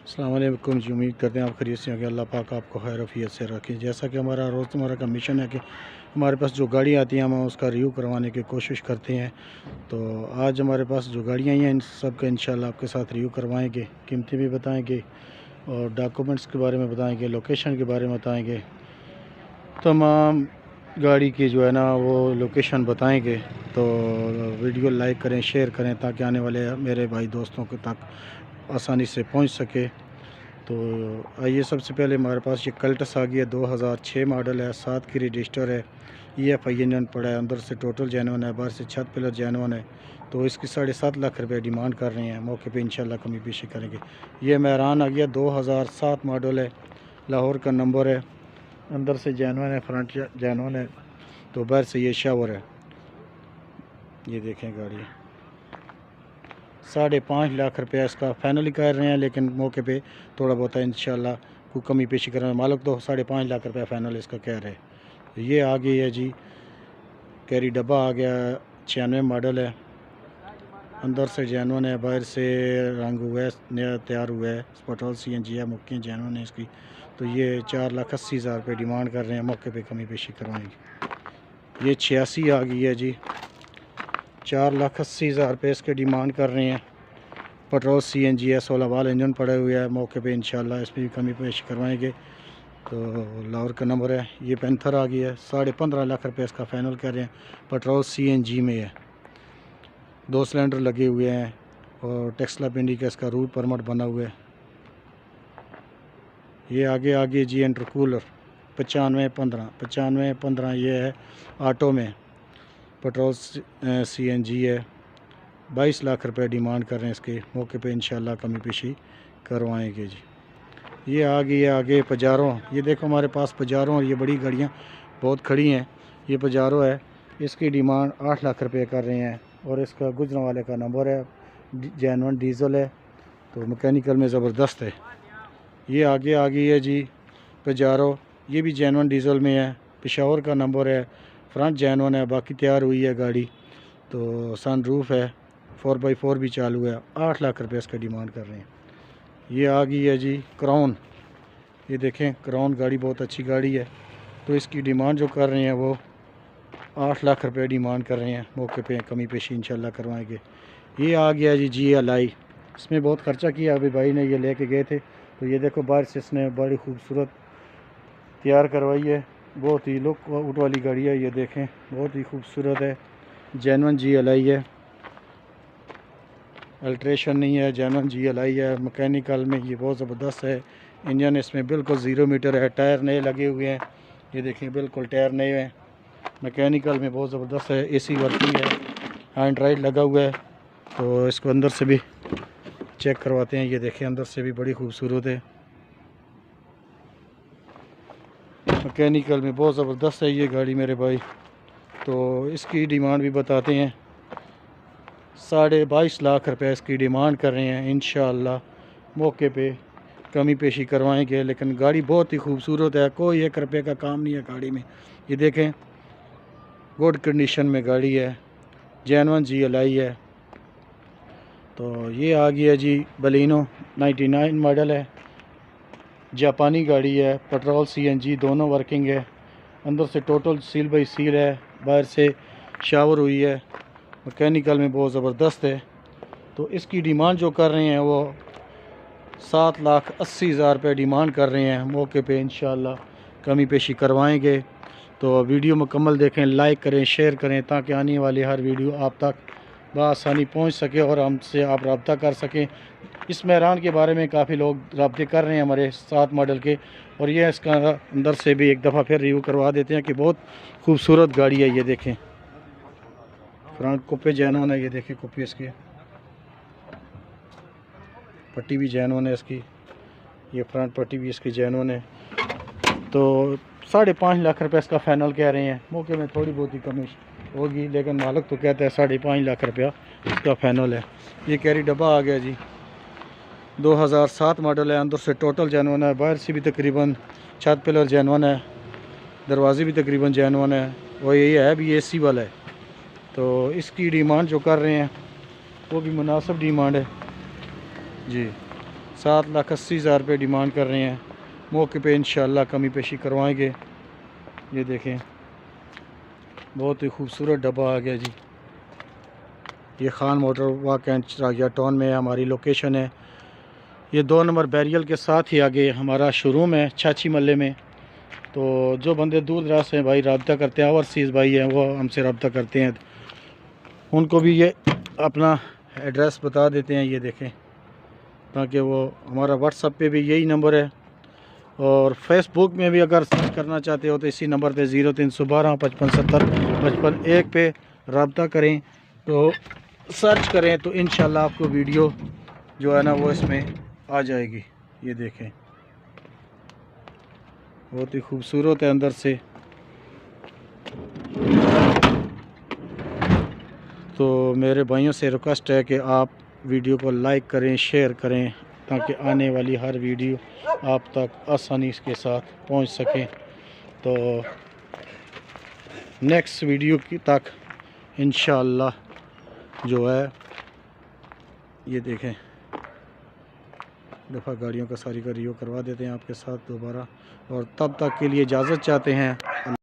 अस्सलाम वालेकुम जी। उम्मीद करते हैं आप खैरियत से होंगे। अल्लाह पाक आपको खैर आफियत से रखे। जैसा कि हमारा रोज़मर्रा का मिशन है कि हमारे पास जो गाड़ी आती हैं हम उसका रिव्यू करवाने की कोशिश करते हैं। तो आज हमारे पास जो गाड़ियाँ आई हैं इन सब का इंशाल्लाह आपके साथ रिव्यू करवाएंगे, कीमतें भी बताएंगे और डॉक्यूमेंट्स के बारे में बताएंगे, लोकेशन के बारे में बताएंगे, तमाम गाड़ी की जो है ना वो लोकेशन बताएंगे। तो वीडियो लाइक करें, शेयर करें ताकि आने वाले मेरे भाई दोस्तों के तक आसानी से पहुंच सके। तो आइए, सबसे पहले हमारे पास ये कल्टस आ गई है, 2006 मॉडल है, 7 की रजिस्टर है, EFI इंजन पड़ा है, अंदर से टोटल जेनवन है, बाहर से छत पिलर जेनवन है। तो इसकी 7.5 लाख रुपए डिमांड कर रहे हैं। मौके पे इंशाल्लाह कमी पेशी करेंगे। ये मेहरान आ गया, 2007 मॉडल है, लाहौर का नंबर है, अंदर से जेनवन है, फ्रंट जेनवन है, तो बाहर से ये शावर है। ये देखें गाड़ी 5.5 लाख रुपया इसका फाइनल कर रहे हैं, लेकिन मौके पे थोड़ा बहुत इंशाल्लाह कोई कमी पेशी कर रहे हैं। मालिक तो 5.5 लाख रुपया फाइनल इसका कह रहे हैं। ये आ गई है जी कैरी डब्बा आ गया, 96 मॉडल है, अंदर से जेनवन है, बाहर से रंग हुआ है, नया तैयार हुआ है, पेट्रोल CNG है, मुक्की जेनवन है इसकी। तो ये 4,80,000 रुपये डिमांड कर रहे हैं। मौके पे कमी पेशी करवाएंगे। ये 86 आ गई है जी, 4,80,000 रुपये इसके डिमांड कर रहे हैं। पेट्रोल CNG है, 16 वाल इंजन पड़े हुए हैं। मौके पे इंशाल्लाह इस पर भी कमी पेश करवाएंगे। तो लाहौर का नंबर है। ये पैंथर आ गई है, 15.5 लाख रुपये इसका फाइनल कर रहे हैं। पेट्रोल CNG में है, 2 सिलेंडर लगे हुए हैं और टेक्सला पिंडी का इसका रूट परमिट बना हुआ है। ये आगे जी इंटरकूलर 9515 ये है ऑटो में, पेट्रोल CNG है, 22 लाख रुपए डिमांड कर रहे हैं इसके। मौके पे इंशाल्लाह कमी पेशी करवाएंगे जी। ये आ गई है आगे पजारो। ये देखो हमारे पास पजारो और ये बड़ी गाड़ियाँ बहुत खड़ी हैं। ये पजारो है, इसकी डिमांड 8 लाख रुपए कर रहे हैं और इसका गुजरने वाले का नंबर है, जेनवन डीजल है, तो मैकेनिकल में ज़बरदस्त है। ये आगे आ गई है जी पजारो, ये भी जेनवन डीजल में है, पेशावर का नंबर है, फ्रंट जेनवन है, बाकी तैयार हुई है गाड़ी। तो सन रूफ है, 4x4 भी चालू है। 8 लाख रुपये इसका डिमांड कर रहे हैं। ये आ गई है जी क्राउन। ये देखें क्राउन गाड़ी बहुत अच्छी गाड़ी है। तो इसकी डिमांड जो कर रहे हैं वो 8 लाख रुपये डिमांड कर रहे हैं। मौके पे कमी पेशी इंशाल्लाह करवाएंगे। ये आ गया जी GLI। इसमें बहुत ख़र्चा किया अभी भाई ने, ये लेके गए थे। तो ये देखो बाहर से इसने बड़ी खूबसूरत तैयार करवाई है, बहुत ही लुक आउट वाली गाड़ी है। ये देखें बहुत ही खूबसूरत है, जेनवन GLI है, अल्ट्रेशन नहीं है, जेनवन GLI है। मैकेनिकल में ये बहुत ज़बरदस्त है। इंजन इसमें बिल्कुल 0 मीटर है, टायर नए लगे हुए हैं। ये देखें बिल्कुल टायर नए हैं। मैकेनिकल में बहुत ज़बरदस्त है। AC वर्किंग है, हैंड राइड लगा हुआ है। तो इसको अंदर से भी चेक करवाते हैं। ये देखें अंदर से भी बड़ी खूबसूरत है, मैकेनिकल में बहुत ज़बरदस्त है ये गाड़ी मेरे भाई। तो इसकी डिमांड भी बताते हैं, 22.5 लाख रुपए इसकी डिमांड कर रहे हैं। इंशाअल्लाह मौके पे कमी पेशी करवाएंगे। लेकिन गाड़ी बहुत ही खूबसूरत है, कोई 1 रुपये का काम नहीं है गाड़ी में। ये देखें गुड कंडीशन में गाड़ी है, जेनवन GLI है। तो ये आ गई है जी बलिनो, 99 मॉडल है, जापानी गाड़ी है, पेट्रोल CNG दोनों वर्किंग है, अंदर से टोटल सील बाई सील है, बाहर से शावर हुई है, मैकेनिकल में बहुत ज़बरदस्त है। तो इसकी डिमांड जो कर रहे हैं वो 7,80,000 रुपये डिमांड कर रहे हैं। मौके पे इंशाल्लाह कमी पेशी करवाएंगे। तो वीडियो मुकम्मल देखें, लाइक करें, शेयर करें ताकि आने वाली हर वीडियो आप तक बआसानी पहुंच सके और हमसे आप रब्ता कर सकें। इस मेहरान के बारे में काफ़ी लोग रब्ते कर रहे हैं हमारे 7 मॉडल के, और ये इसका अंदर से भी एक दफ़ा फिर रिव्यू करवा देते हैं कि बहुत खूबसूरत गाड़ी है। ये देखें फ्रंट कुप्पे जेनवन है, ये देखें कुप्पे इसके, पट्टी भी जेनवन है इसकी, ये फ्रंट पट्टी भी इसकी जेनवन है। तो 5.5 लाख रुपये इसका फ़ाइनल कह रहे हैं। मौके में थोड़ी बहुत ही कमी होगी, लेकिन मालिक तो कहता है 5.5 लाख रुपया इसका फ़ाइनल है। ये कैरी डब्बा आ गया जी, 2007 मॉडल है, अंदर से टोटल जेनवन है, बाहर से भी तकरीबन छत पिलर जेनवन है, दरवाजे भी तकरीबन जेनवन है, और ये है भी AC वाला है। तो इसकी डिमांड जो कर रहे हैं वो भी मुनासिब डिमांड है जी। 7,80,000 रुपये डिमांड कर रहे हैं। मौके पे इंशाल्लाह कमी पेशी करवाएंगे। ये देखें, बहुत ही खूबसूरत डब्बा आ गया जी। ये Khan motor walk and Chiragia town में हमारी लोकेशन है। ये 2 नंबर बैरियल के साथ ही आगे हमारा शोरूम है छाछी मल्ले में। तो जो बंदे दूर दराज से भाई रब्ता करते हैं, ओवरसीज़ भाई हैं, वो हमसे रब्ता करते हैं, उनको भी ये अपना एड्रेस बता देते हैं। ये देखें, ताकि वो हमारा व्हाट्सएप पे भी यही नंबर है, और फेसबुक में भी अगर सर्च करना चाहते हो तो इसी नंबर पे 0312 55 70 55 1 पे रब्ता करें, तो सर्च करें तो इंशाल्लाह आपको वीडियो जो है ना वो इसमें आ जाएगी। ये देखें, बहुत ही खूबसूरत है अंदर से। तो मेरे भाइयों से रिक्वेस्ट है कि आप वीडियो को लाइक करें, शेयर करें, ताकि आने वाली हर वीडियो आप तक आसानी के साथ पहुंच सके। तो नेक्स्ट वीडियो की तक इंशाअल्लाह जो है, ये देखें, दफ़ा गाड़ियों का सारी का रिव्यू करवा देते हैं आपके साथ दोबारा, और तब तक के लिए इजाज़त चाहते हैं।